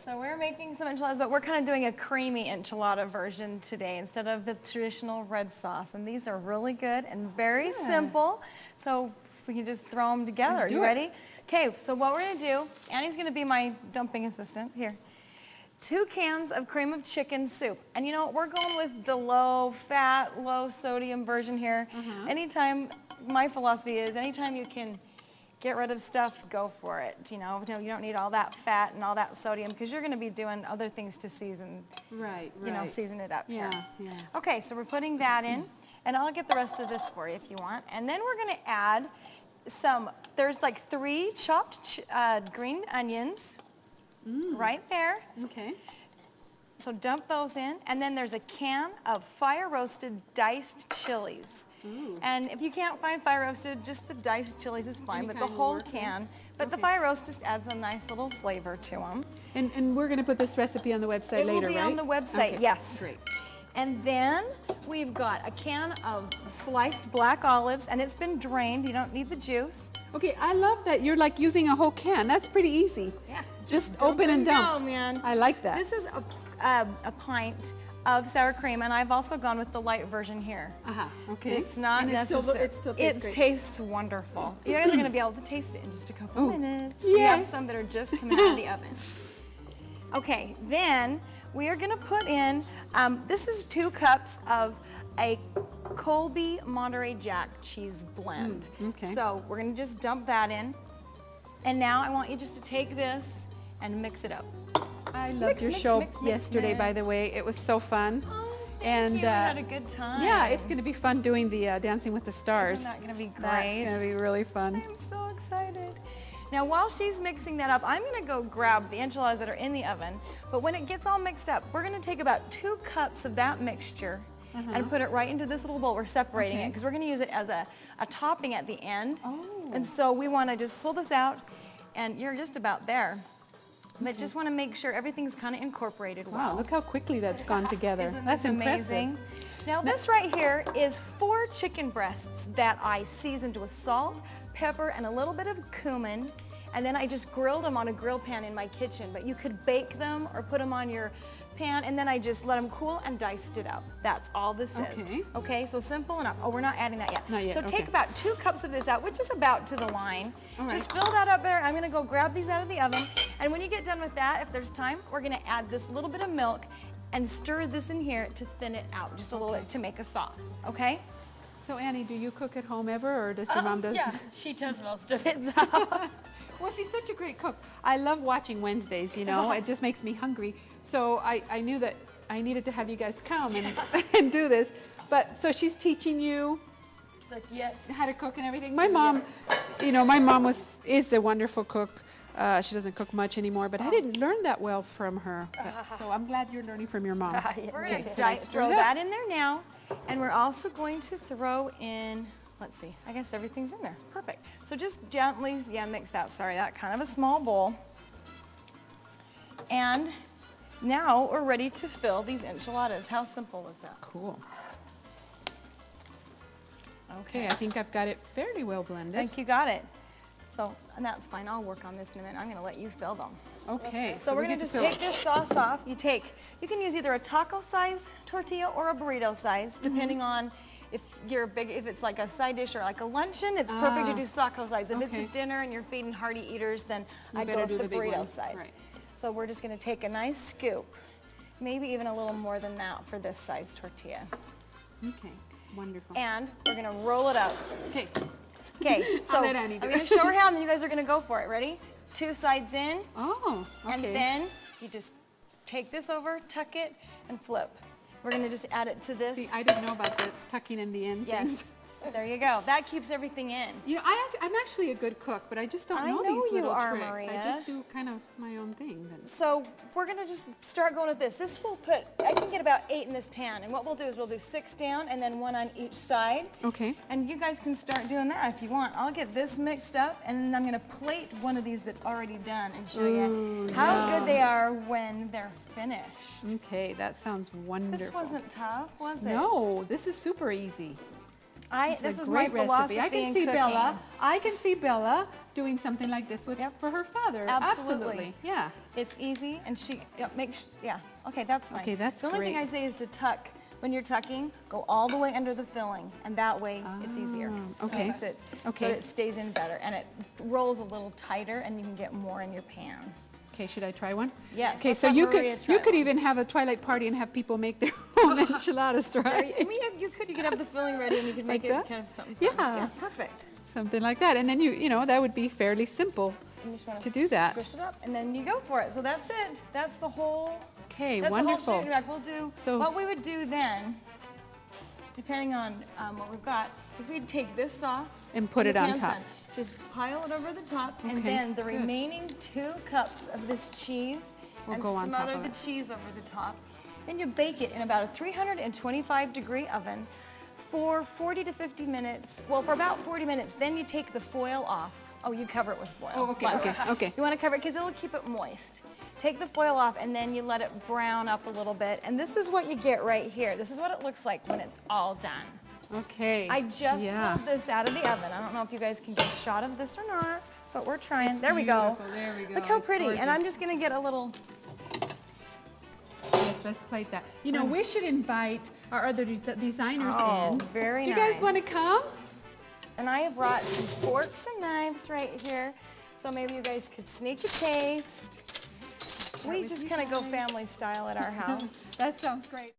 So we're making some enchiladas, but we're kind of doing a creamy enchilada version today instead of the traditional red sauce. And these are really good and very simple. So we can just throw them together. Are you ready? Okay, so what we're gonna do, Annie's gonna be my dumping assistant here. 2 cans of cream of chicken soup. And you know what, we're going with the low fat, low sodium version here. Anytime, my philosophy is anytime you can get rid of stuff, go for it. You know, you don't need all that fat and all that sodium because you're gonna be doing other things to season, you know, season it up here. Okay, so we're putting that in and I'll get the rest of this for you if you want. And then we're gonna add some, there's like 3 chopped green onions right there. Okay. So dump those in, and then there's a can of fire-roasted diced chilies. And if you can't find fire-roasted, just the diced chilies is fine, but the whole can. But the fire-roast just adds a nice little flavor to them. And we're going to put this recipe on the website later, right? It will be on the website, yes. Great. And then we've got a can of sliced black olives, and it's been drained. You don't need the juice. Okay, I love that you're like using a whole can. That's pretty easy. Yeah. Just open and dump. Go, man. I like that. This is a pint of sour cream, and I've also gone with the light version here. Okay. It's not necessary. It still tastes great. It tastes wonderful. You guys are going to be able to taste it in just a couple minutes. Yeah. We have some that are just coming out of the oven. Okay, then we are going to put in, this is 2 cups of a Colby Monterey Jack cheese blend. Okay. So we're going to just dump that in. And now I want you just to take this and mix it up. I loved your show yesterday, by the way. It was so fun. Oh, and we had a good time. Yeah, it's going to be fun doing the Dancing with the Stars. Isn't that going to be great? That's going to be really fun. I'm so excited. Now, while she's mixing that up, I'm going to go grab the enchiladas that are in the oven. But when it gets all mixed up, we're going to take about 2 cups of that mixture and put it right into this little bowl. We're separating it because we're going to use it as a topping at the end. And so we want to just pull this out, and you're just about there. But just want to make sure everything's kind of incorporated well. Wow, look how quickly that's gone together. That's amazing. Impressive. Now this right here is 4 chicken breasts that I seasoned with salt, pepper, and a little bit of cumin. And then I just grilled them on a grill pan in my kitchen. But you could bake them or put them on your pan, and then I just let them cool and diced it up. That's all this is. Okay, so simple enough. Oh, we're not adding that yet. Not yet. So take about 2 cups of this out, which is about to the line. Just fill that up there. I'm gonna go grab these out of the oven. And when you get done with that, if there's time, we're gonna add this little bit of milk and stir this in here to thin it out, just a little bit to make a sauce, okay? So Annie, do you cook at home ever, or does your mom do? Yeah, she does most of it. Well, she's such a great cook. I love watching Wednesdays, you know. It just makes me hungry. So I knew that I needed to have you guys come and do this. But so she's teaching you how to cook and everything. My mom, you know, my mom is a wonderful cook. She doesn't cook much anymore, but I didn't learn that well from her. So I'm glad you're learning from your mom. We're going to throw that in there now. And we're also going to throw in, let's see, I guess everything's in there. Perfect. So just gently, mix that. Sorry, that kind of a small bowl. And now we're ready to fill these enchiladas. How simple is that? Cool. Okay, I think I've got it fairly well blended. I think you got it. So, and that's fine. I'll work on this in a minute. I'm going to let you fill them. Okay. So we're going to just take this sauce off. You can use either a taco size tortilla or a burrito size, depending on if it's like a side dish or like a luncheon, it's perfect to do taco size. If it's a dinner and you're feeding hearty eaters, then I'd go with the burrito size. Right. So we're just going to take a nice scoop, maybe even a little more than that for this size tortilla. Okay, wonderful. And we're going to roll it up. Okay. Okay, so I'm going to show her how, and then you guys are going to go for it. Ready? 2 sides in. Oh, okay. And then you just take this over, tuck it, and flip. We're going to just add it to this. See, I didn't know about the tucking in the end. Yes. There you go. That keeps everything in. You know, I'm actually a good cook, but I just don't know these little tricks. Maria. I just do kind of my own thing. But. So we're going to just start going with this. This will I can get about 8 in this pan. And what we'll do is we'll do 6 down and then 1 on each side. Okay. And you guys can start doing that if you want. I'll get this mixed up, and then I'm going to plate one of these that's already done and show you how good they are when they're finished. Okay, that sounds wonderful. This wasn't tough, was it? No, this is super easy. This a is my great recipe. philosophy I can in see cooking. I can see Bella doing something like this with for her father. Absolutely. Yeah. It's easy, and she makes, okay, that's fine. Okay, that's The only thing great. I'd say is to tuck, when you're tucking, go all the way under the filling, and that way it's easier. okay. Makes it so Okay. that it stays in better, and it rolls a little tighter, and you can get more in your pan. Okay, should I try one? Yes, Okay, let's so have you Maria could try you could one. even have a twilight party and have people make their own enchiladas, right? I mean, you could have the filling ready, and you could make Like it that? kind of something fun. Yeah. Perfect. Something like that, and then you know that would be fairly simple. You just want To do that. Squish it up, and then you go for it. So that's it. That's the whole. Okay, That's wonderful. the whole shooting rack. We'll do. So- what we would do then, depending on what we've got, is we'd take this sauce And put when it the on pan's top. done, just pile it over the top, and Okay, then the good. remaining 2 cups of this cheese, Will and go on top smother of the it. cheese over the top. Then you bake it in about a 325-degree oven for 40 to 50 minutes. Well, for about 40 minutes. Then you take the foil off. Oh, you cover it with foil. Oh, okay, But okay, okay. You want to cover it because it'll keep it moist. Take the foil off, and then you let it brown up a little bit. And this is what you get right here. This is what it looks like when it's all done. Okay. I just yeah. pulled this out of the oven. I don't know if you guys can get a shot of this or not, but we're trying. There we go. Beautiful, there we go. Look how It's pretty. And I'm gorgeous. just going to get a little. Yes, let's plate that. You know, we should invite our other designers Oh, in. very Do you guys want to nice. come? And I have brought some forks and knives right here. So maybe you guys could sneak a taste. We just kind of go family style at our house. That sounds great.